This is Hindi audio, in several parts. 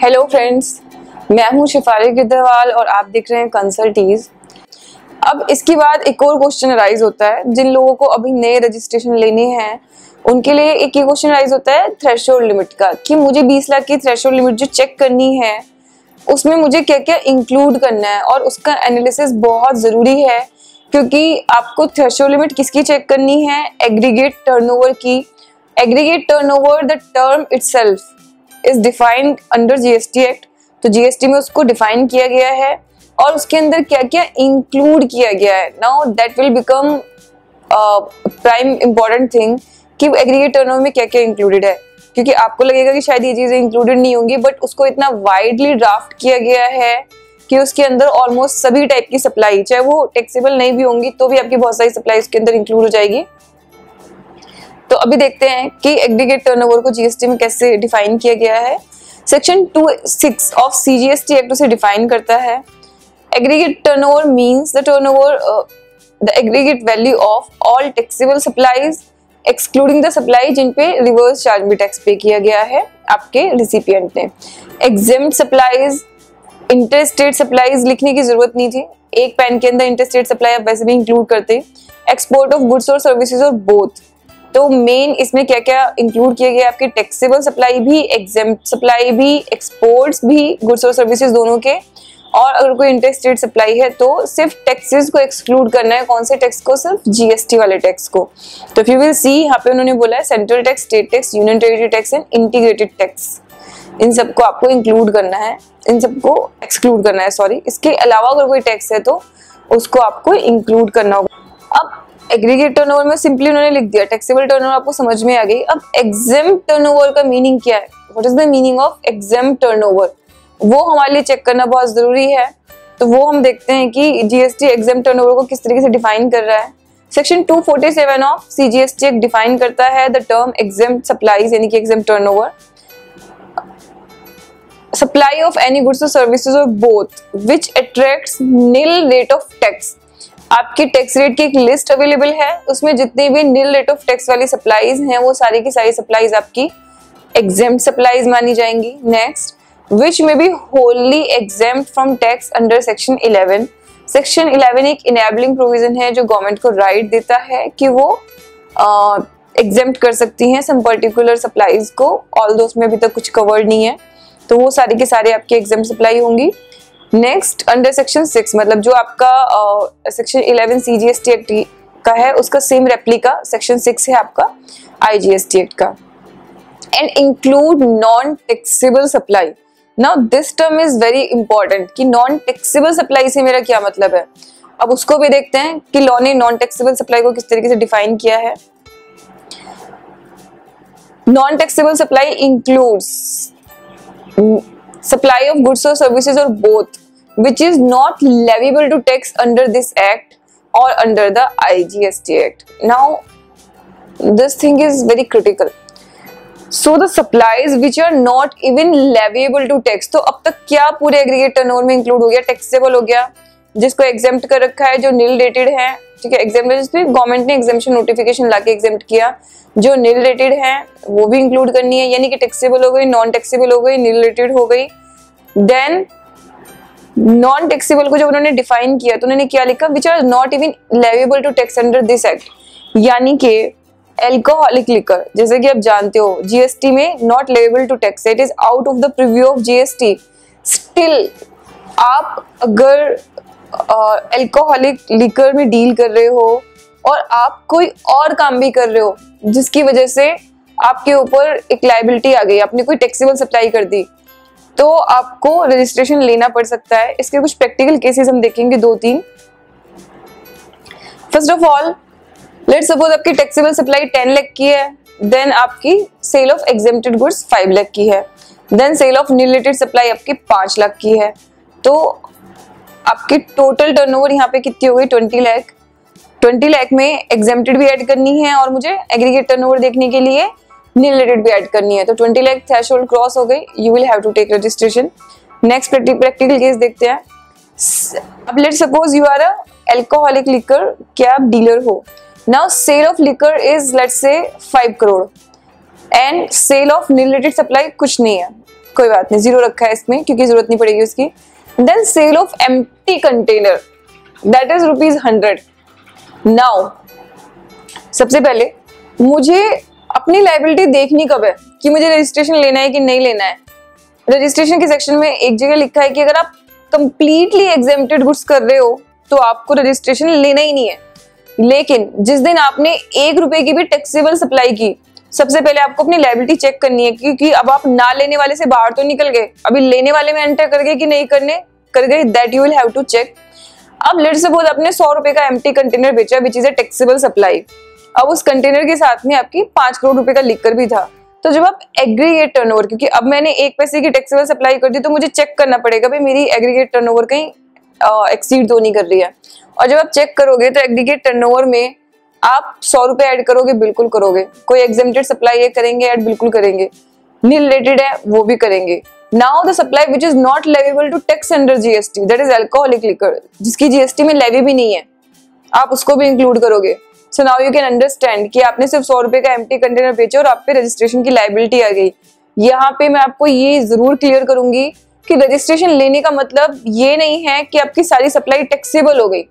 हेलो फ्रेंड्स, मैं हूं शिफाली गिद्धवाल और आप देख रहे हैं कंसल्टीज। अब इसके बाद एक और क्वेश्चन अराइज होता है। जिन लोगों को अभी नए रजिस्ट्रेशन लेने हैं उनके लिए एक ही क्वेश्चन अराइज होता है थ्रेशोल्ड लिमिट का, कि मुझे 20 लाख की थ्रेशोल्ड लिमिट जो चेक करनी है उसमें मुझे क्या क्या इंक्लूड करना है, और उसका एनालिसिस बहुत जरूरी है क्योंकि आपको थ्रेशोल्ड लिमिट किसकी चेक करनी है, एग्रीगेट टर्नओवर की। Aggregate turnover the term itself is defined under GST act, तो जीएसटी में उसको डिफाइन किया गया है और उसके अंदर क्या क्या इंक्लूड किया गया है। Now that will become prime important thing कि एग्रीगेट टर्नओवर में क्या क्या इंक्लूडेड है, क्योंकि आपको लगेगा कि शायद ये चीजें इंक्लूडेड नहीं होंगी, बट उसको इतना वाइडली ड्राफ्ट किया गया है कि उसके अंदर ऑलमोस्ट सभी टाइप की सप्लाई, चाहे वो टैक्सेबल नहीं भी होंगी तो भी आपकी बहुत सारी सप्लाई उसके अंदर इंक्लूड हो जाएगी। तो अभी देखते हैं कि एग्रीगेट टर्नओवर को जीएसटी में कैसे डिफाइन किया गया है। सेक्शन 26 ऑफ सीजीएसटी एक्ट उसे डिफाइन करता है। Aggregate turnover means the turnover the aggregate value of all taxable supplies excluding the supply जिन पे रिवर्स चार्ज भी टैक्स पे किया गया है आपके रिसिपिएंट ने। एग्जेम्प्ट सप्लाईज, इंटरस्टेट सप्लाईज लिखने की जरूरत नहीं थी, एक पैन के अंदर इंटरस्टेट सप्लाई आप वैसे भी इंक्लूड करते। एक्सपोर्ट ऑफ गुड्स और सर्विसेज और बोथ, तो मेन इसमें क्या क्या इंक्लूड किया गया, आपकी टैक्सेबल सप्लाई भी, एग्जेम्प्ट सप्लाई भी, एक्सपोर्ट्स भी, गुड्स और सर्विसेज दोनों के। और अगर कोई इंटरस्टेट सप्लाई है तो सिर्फ टैक्सेस को एक्सक्लूड करना है। कौन से टैक्स को? सिर्फ जीएसटी वाले टैक्स को। तो इफ यू विल सी, यहाँ पे उन्होंने बोला है central tax, state tax, union territory tax and integrated tax, इन सबको आपको इंक्लूड करना है, इन सबको एक्सक्लूड करना है, सॉरी। इसके अलावा अगर कोई टैक्स है तो उसको आपको इंक्लूड करना होगा। अब एग्रीगेट टर्नओवर में सिंपली उन्होंने लिख दिया, टैक्सेबल टर्नओवर आपको समझ में आ गई। अब एग्जेम्प्ट टर्नओवर का मीनिंग क्या है? What is the meaning of exempt turnover? वो हमारे लिए चेक करना बहुत जरूरी है। तो वो हम देखते हैं कि जीएसटी एग्जेम्प्ट टर्नओवर को किस तरीके से डिफाइन कर रहा है। Section 247 of CGST act define करता है द टर्म एग्जेम्प्ट सप्लाईज, यानी कि exempt turnover, supply of any goods और सर्विसेज और both which attracts nil rate of tax. आपकी टैक्स रेट की एक लिस्ट अवेलेबल है, उसमें जितनी भी नील रेट ऑफ टैक्स वाली सप्लाईज हैं वो सारी की सारी सप्लाईज आपकी एग्जेम्प्ट सप्लाईज मानी जाएंगी। नेक्स्ट, विच में be wholly exempt from tax under section 11। Section 11 एक इनेबलिंग प्रोविजन है जो गवर्नमेंट को राइट देता है कि वो एग्जेम्प्ट कर सकती हैं सम पर्टिकुलर सप्लाईज को, ऑल्दो उसमें अभी तक कुछ कवर्ड नहीं है, तो वो सारी की सारी आपकी एग्जेम्प्ट सप्लाई होंगी। नेक्स्ट, अंडर सेक्शन 6, मतलब जो आपका सेक्शन 11 सीजीएसटी एक्ट का है उसका सेम रेप्लिका सेक्शन 6 है आपका आईजीएसटी एक्ट का। And include non taxable supply. Now this term is very important कि नॉन टैक्सेबल सप्लाई से मेरा क्या मतलब है। अब उसको भी देखते हैं कि लॉ ने नॉन टैक्सेबल सप्लाई को किस तरीके से डिफाइन किया है। Non taxable supply includes supply of goods or services or both which is not leviable to tax under this act or under the IGST act. Now this thing is very critical. So the supplies which are not even leviable to tax, तो अब तक क्या पूरे एग्रीगेट टर्नओवर में इंक्लूड हो गया? टैक्सेबल हो गया, जिसको एग्जेम्प्ट कर रखा है, जो नील रेटेड है, ठीक है, एग्जेम्प्ट गवर्नमेंट ने एग्जेम्पशन नोटिफिकेशन लाके एग्जेम्प्ट किया, जो नील रेटेड है वो भी इंक्लूड करनी है, यानी कि टैक्सेबल हो गई, नॉन टैक्सेबल हो गई, नील रेटेड हो गई। देन नॉन टैक्सेबल को जब उन्होंने डिफाइन किया तो उन्होंने क्या लिखा? Which are not even leviable to tax under this act, यानी कि एल्कोहलिक लिकर, जैसे कि आप जानते हो जीएसटी में not leviable to tax, it is out of the preview of GST. Still आप अगर एल्कोहलिक लिकर में डील कर रहे हो और आप कोई और काम भी कर रहे हो जिसकी वजह से आपके ऊपर एक लायबिलिटी आ गई, आपने कोई टैक्सेबल सप्लाई कर दी, तो आपको रजिस्ट्रेशन लेना पड़ सकता है। इसके कुछ प्रैक्टिकल केसेस हम देखेंगे 2-3। First of all, let's suppose आपकी टैक्सेबल सप्लाई 10 लाख की है, देन आपकी sale of exempted goods 5 lakh की है, then sale of nil rated supply आपकी 5 लाख की है, तो आपकी टोटल टर्नओवर यहाँ पे कितनी हो गई? 20 लाख। 20 लाख में एग्जेम्प्टेड भी ऐड करनी है और मुझे एग्रीगेट टर्नओवर देखने के लिए नील रेटेड भी ऐड करनी है, तो 20 लाख थ्रेशोल्ड क्रॉस हो गई, you will have to take registration. Next practical case देखते हैं। अब let's suppose you are a alcoholic liquor, क्या आप डीलर हो। Now sale of liquor is let's say 5 crore and sale of nil rated supply कुछ नहीं है, कोई बात नहीं, 0 रखा है इसमें क्योंकि जरूरत नहीं पड़ेगी उसकी। Then sale of empty container, that is ₹100। Now सबसे पहले मुझे अपनी लायबिलिटी देखनी कब है कि मुझे रजिस्ट्रेशन लेना है कि नहीं लेना है। रजिस्ट्रेशन के सेक्शन में एक जगह लिखा है कि अगर आप कंप्लीटली एग्जेम्प्टेड गुड्स कर रहे हो तो आपको रजिस्ट्रेशन लेना ही नहीं है। लेकिन जिस दिन आपने ₹1 की भी टैक्सेबल सप्लाई की, सबसे पहले आपको अपनी लायबिलिटी चेक करनी है, क्योंकि अब आप ना लेने वाले से बाहर तो निकल गए, अभी लेने वाले में एंटर कर गए कि नहीं कर गए, that you will have to check. अब लेट्स सपोज आपने ₹100 का एम्प्टी कंटेनर बेचा which is a taxable supply. अब उस कंटेनर के साथ में आपकी ₹5 करोड़ का लिकर भी था। तो जब आप एग्रीगेट टर्नओवर, क्योंकि अब मैंने 1 पैसे की टैक्सेबल सप्लाई कर दी तो मुझे चेक करना पड़ेगा भाई मेरी एग्रीगेट टर्नओवर कहीं एक्सीड तो नहीं कर रही है। और जब आप चेक करोगे तो एग्रीगेट टर्नओवर में आप ₹100 ऐड करोगे, बिल्कुल करोगे। कोई एग्जेम्प्टेड सप्लाई है करेंगे ऐड, बिल्कुल करेंगे। नील रिलेटेड है वो भी करेंगे। Now the supply which is not leviable to tax under GST, that is alcoholic liquor, जिसकी जीएसटी में लेवी भी नहीं है, आप उसको भी इंक्लूड करोगे। So now you can understand कि आपने सिर्फ ₹100 का एम्प्टी कंटेनर बेचा और आप पे रजिस्ट्रेशन की लायबिलिटी आ गई। यहाँ पे मैं आपको ये जरूर क्लियर करूंगी कि रजिस्ट्रेशन लेने का मतलब ये नहीं है कि आपकी सारी सप्लाई टैक्सेबल हो गई।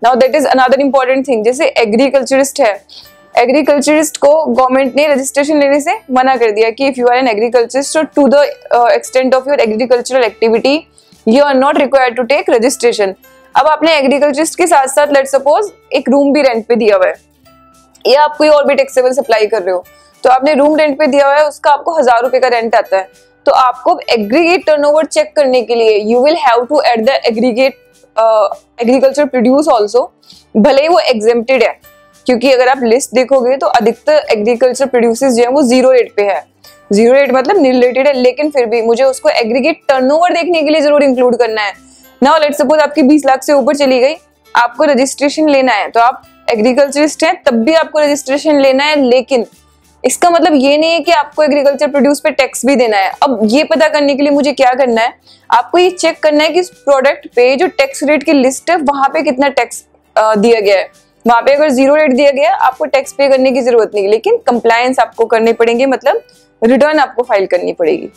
Now that is another important thing. जैसे एग्रीकल्चरिस्ट है, एग्रीकल्चरिस्ट को गवर्नमेंट ने रजिस्ट्रेशन लेने से मना कर दिया कि if you are an agriculturist to the extent of your agricultural activity you are not required to take registration. अब आपने एग्रीकल्चरिस्ट के साथ साथ लेट्स सपोज एक रूम भी रेंट पे दिया हुआ है, या आप कोई और भी टैक्सेबल सप्लाई कर रहे हो, तो आपने रूम रेंट पे दिया हुआ है, उसका आपको ₹1000 का रेंट आता है। तो आपको एग्रीगेट टर्नओवर चेक करने के लिए you will have to add the aggregate agriculture produce also, भले ही वो एग्जेम्प्टेड है, क्योंकि अगर आप लिस्ट देखोगे तो अधिकतर एग्रीकल्चर प्रोड्यूसेस जो है वो 0 रेट पे है। 0 रेट मतलब नील रेटेड है, लेकिन फिर भी मुझे उसको एग्रीगेट टर्नओवर देखने के लिए जरूर इंक्लूड करना है। नाउ लेट्स सपोज आपकी 20 लाख से ऊपर चली गई, आपको रजिस्ट्रेशन लेना है, तो आप एग्रीकल्चरिस्ट हैं तब भी आपको रजिस्ट्रेशन लेना है, लेकिन इसका मतलब ये नहीं है कि आपको एग्रीकल्चर प्रोड्यूस पे टैक्स भी देना है। अब ये पता करने के लिए मुझे क्या करना है, आपको ये चेक करना है कि इस प्रोडक्ट पे जो टैक्स रेट की लिस्ट है वहां पे कितना टैक्स दिया गया है। वहां पे अगर 0 रेट दिया गया आपको टैक्स पे करने की जरूरत नहीं, लेकिन कंप्लायंस आपको करने पड़ेंगे, मतलब रिटर्न आपको फाइल करनी पड़ेगी।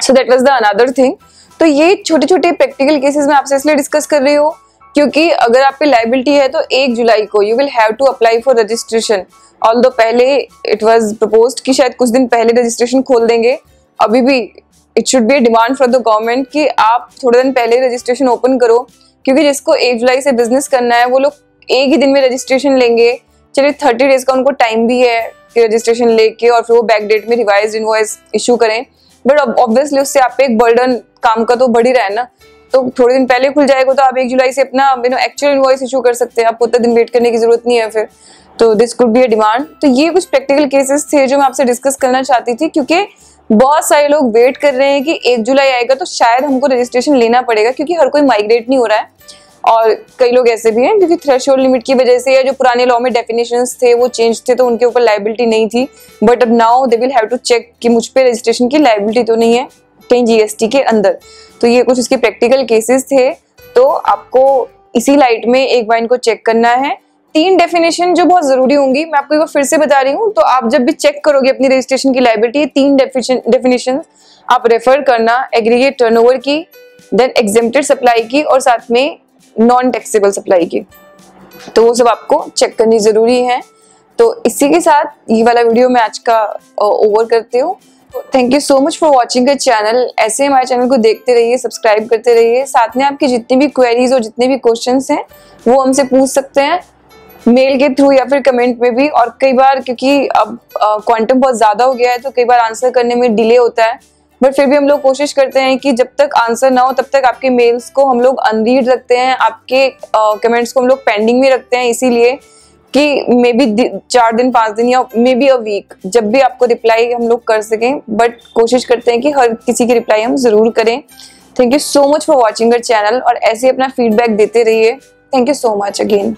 So that was the another thing. तो ये छोटे छोटे प्रैक्टिकल केसेस में आपसे इसलिए डिस्कस कर रही हूँ क्योंकि अगर आपकी लायबिलिटी है तो 1 जुलाई को you will have to apply for registration. Although पहले इट वाज प्रपोज्ड कि शायद कुछ दिन पहले रजिस्ट्रेशन खोल देंगे, अभी भी it should be a demand for the government कि आप थोड़े दिन पहले रजिस्ट्रेशन ओपन करो, क्योंकि जिसको 1 जुलाई से बिजनेस करना है वो लोग एक ही दिन में रजिस्ट्रेशन लेंगे। चलिए 30 डेज का उनको टाइम भी है कि रजिस्ट्रेशन लेके और फिर वो बैक डेट में रिवाइज इनवॉइस इशू करें, बट ऑब्वियसली उससे आप पे एक बर्डन काम का तो बढ़ ही रहा है ना। तो थोड़े दिन पहले खुल जाएगा तो आप 1 जुलाई से अपना एक्चुअल इनवॉइस इशू कर सकते हैं, आपको उतना दिन वेट करने की जरूरत नहीं है फिर। तो this could be a demand. तो ये कुछ प्रैक्टिकल केसेस थे जो मैं आपसे डिस्कस करना चाहती थी, क्योंकि बहुत सारे लोग वेट कर रहे हैं कि 1 जुलाई आएगा तो शायद हमको रजिस्ट्रेशन लेना पड़ेगा, क्योंकि हर कोई माइग्रेट नहीं हो रहा है और कई लोग ऐसे भी हैं क्योंकि थ्रेशोल्ड लिमिट की वजह से या जो पुराने लॉ में डेफिनेशंस थे वो चेंज थे तो उनके ऊपर लायबिलिटी नहीं थी, बट अब now they will have to check कि मुझ पे रजिस्ट्रेशन की लायबिलिटी तो नहीं है कहीं जीएसटी के अंदर। तो ये कुछ इसके प्रैक्टिकल केसेस थे, तो आपको इसी लाइट में एक बार इनको चेक करना है। 3 डेफिनेशन जो बहुत जरूरी होंगी, मैं आपको एक बार फिर से बता रही हूँ, तो आप जब भी चेक करोगे अपनी रजिस्ट्रेशन की लायबिलिटी 3 डेफिनेशन आप रेफर करना, एग्रीगेट टर्नओवर की, देन एग्जेम्प्टेड सप्लाई की और साथ में नॉन टैक्सेबल सप्लाई की। तो वो सब आपको चेक करनी जरूरी है। तो इसी के साथ ये वाला वीडियो मैं आज का ओवर करती हूँ। Thank you so much for watching the channel. ऐसे हमारे चैनल को देखते रहिए, सब्सक्राइब करते रहिए। साथ में आपकी जितनी भी क्वेरीज और जितने भी क्वेश्चंस हैं वो हमसे पूछ सकते हैं मेल के थ्रू या फिर कमेंट में भी। और कई बार क्योंकि अब क्वांटम बहुत ज्यादा हो गया है तो कई बार आंसर करने में डिले होता है, बट फिर भी हम लोग कोशिश करते हैं कि जब तक आंसर ना हो तब तक आपके मेल्स को हम लोग अनरीड रखते हैं, आपके कमेंट्स को हम लोग पेंडिंग में रखते हैं, इसीलिए कि मे बी 4 दिन 5 दिन या मे बी अ वीक जब भी आपको रिप्लाई हम लोग कर सकें, बट कोशिश करते हैं कि हर किसी की रिप्लाई हम जरूर करें। Thank you so much for watching our channel और ऐसे अपना फीडबैक देते रहिए। Thank you so much again.